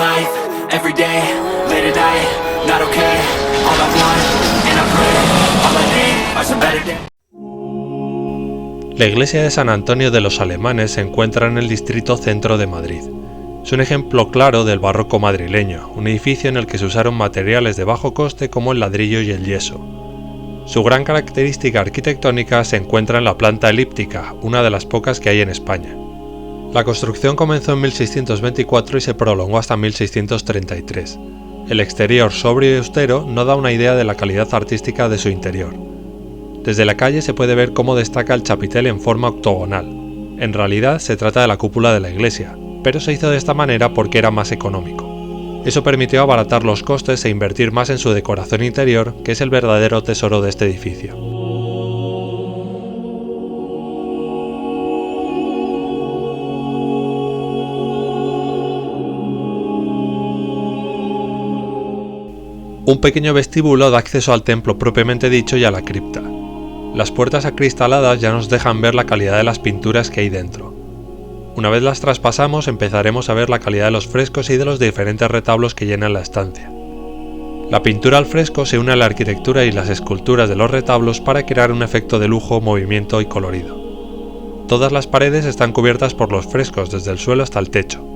life, every day, late at night, not okay. All I want, and I pray, all I need are some better days. La iglesia de San Antonio de los Alemanes se encuentra en el distrito centro de Madrid. Es un ejemplo claro del barroco madrileño, un edificio en el que se usaron materiales de bajo coste como el ladrillo y el yeso. Su gran característica arquitectónica se encuentra en la planta elíptica, una de las pocas que hay en España. La construcción comenzó en 1624 y se prolongó hasta 1633. El exterior sobrio y austero no da una idea de la calidad artística de su interior. Desde la calle se puede ver cómo destaca el chapitel en forma octogonal. En realidad se trata de la cúpula de la iglesia, pero se hizo de esta manera porque era más económico. Eso permitió abaratar los costes e invertir más en su decoración interior, que es el verdadero tesoro de este edificio. Un pequeño vestíbulo da acceso al templo propiamente dicho y a la cripta. Las puertas acristaladas ya nos dejan ver la calidad de las pinturas que hay dentro. Una vez las traspasamos empezaremos a ver la calidad de los frescos y de los diferentes retablos que llenan la estancia. La pintura al fresco se une a la arquitectura y las esculturas de los retablos para crear un efecto de lujo, movimiento y colorido. Todas las paredes están cubiertas por los frescos desde el suelo hasta el techo.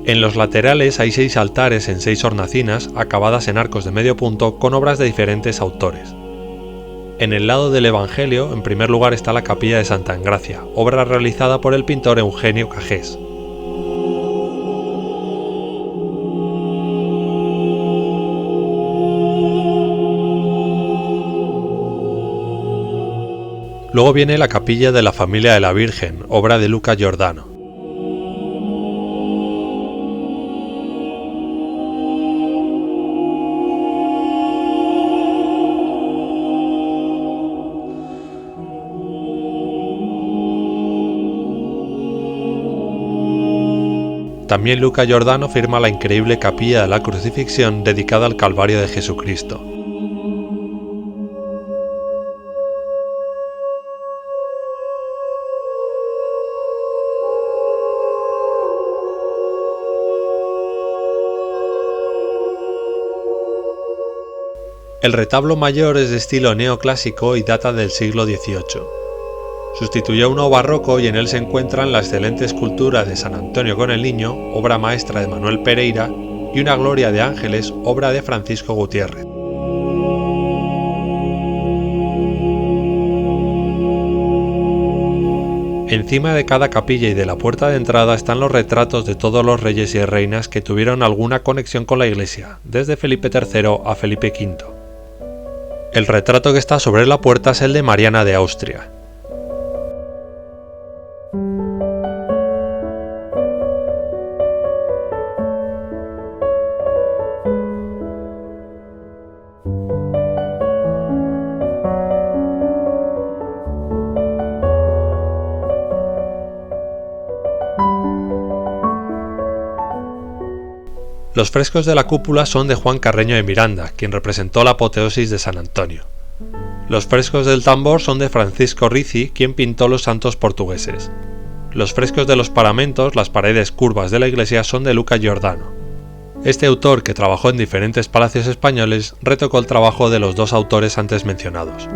En los laterales hay 6 altares en 6 hornacinas acabadas en arcos de medio punto con obras de diferentes autores. En el lado del Evangelio, en primer lugar está la capilla de Santa Engracia, obra realizada por el pintor Eugenio Cajés. Luego viene la capilla de la familia de la Virgen, obra de Luca Giordano. También Luca Giordano firma la increíble capilla de la Crucifixión dedicada al Calvario de Jesucristo. El retablo mayor es de estilo neoclásico y data del siglo XVIII. Sustituyó uno barroco y en él se encuentran la excelente escultura de San Antonio con el Niño, obra maestra de Manuel Pereira, y una Gloria de Ángeles, obra de Francisco Gutiérrez. Encima de cada capilla y de la puerta de entrada están los retratos de todos los reyes y reinas que tuvieron alguna conexión con la iglesia, desde Felipe III a Felipe V. El retrato que está sobre la puerta es el de Mariana de Austria. Los frescos de la cúpula son de Juan Carreño de Miranda, quien representó la apoteosis de San Antonio. Los frescos del tambor son de Francisco Ricci, quien pintó los santos portugueses. Los frescos de los paramentos, las paredes curvas de la iglesia, son de Luca Giordano. Este autor, que trabajó en diferentes palacios españoles, retocó el trabajo de los 2 autores antes mencionados.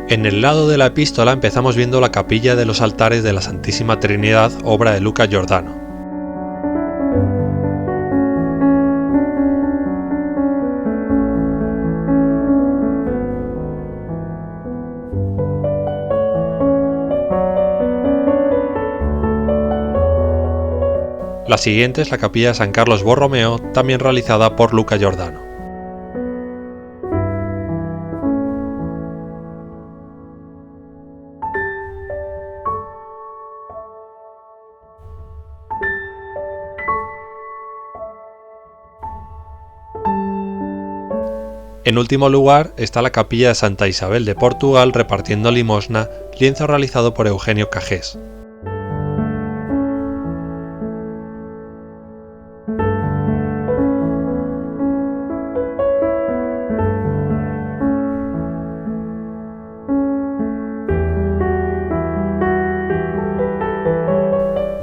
En el lado de la epístola empezamos viendo la capilla de los altares de la Santísima Trinidad, obra de Luca Giordano. La siguiente es la capilla de San Carlos Borromeo, también realizada por Luca Giordano. En último lugar está la capilla de Santa Isabel de Portugal repartiendo limosna, lienzo realizado por Eugenio Cajés.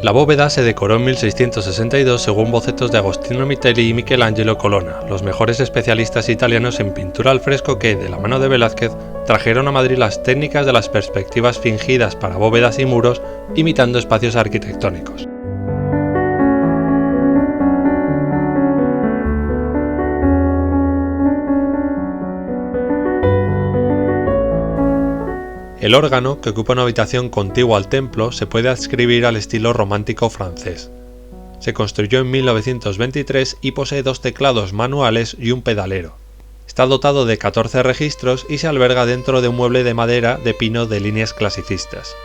La bóveda se decoró en 1662 según bocetos de Agostino Mitelli y Michelangelo Colonna, los mejores especialistas italianos en pintura al fresco que, de la mano de Velázquez, trajeron a Madrid las técnicas de las perspectivas fingidas para bóvedas y muros, imitando espacios arquitectónicos. El órgano, que ocupa una habitación contigua al templo, se puede adscribir al estilo romántico francés. Se construyó en 1923 y posee 2 teclados manuales y un pedalero. Está dotado de 14 registros y se alberga dentro de un mueble de madera de pino de líneas clasicistas.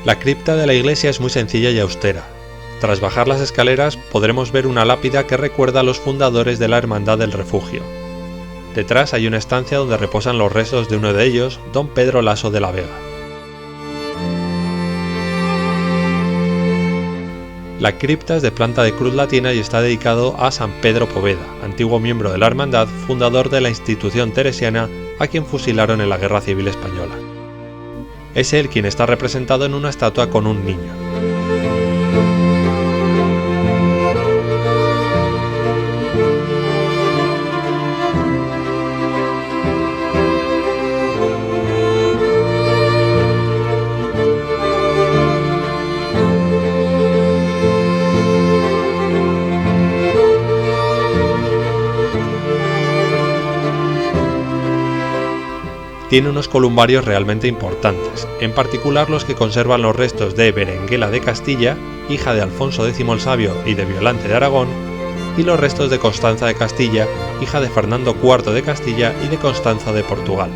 La cripta de la iglesia es muy sencilla y austera. Tras bajar las escaleras podremos ver una lápida que recuerda a los fundadores de la Hermandad del Refugio. Detrás hay una estancia donde reposan los restos de uno de ellos, don Pedro Laso de la Vega. La cripta es de planta de cruz latina y está dedicado a San Pedro Poveda, antiguo miembro de la Hermandad, fundador de la institución teresiana, a quien fusilaron en la Guerra Civil Española. Es él quien está representado en una estatua con un niño. Tiene unos columbarios realmente importantes, en particular los que conservan los restos de Berenguela de Castilla, hija de Alfonso X el Sabio y de Violante de Aragón, y los restos de Constanza de Castilla, hija de Fernando IV de Castilla y de Constanza de Portugal.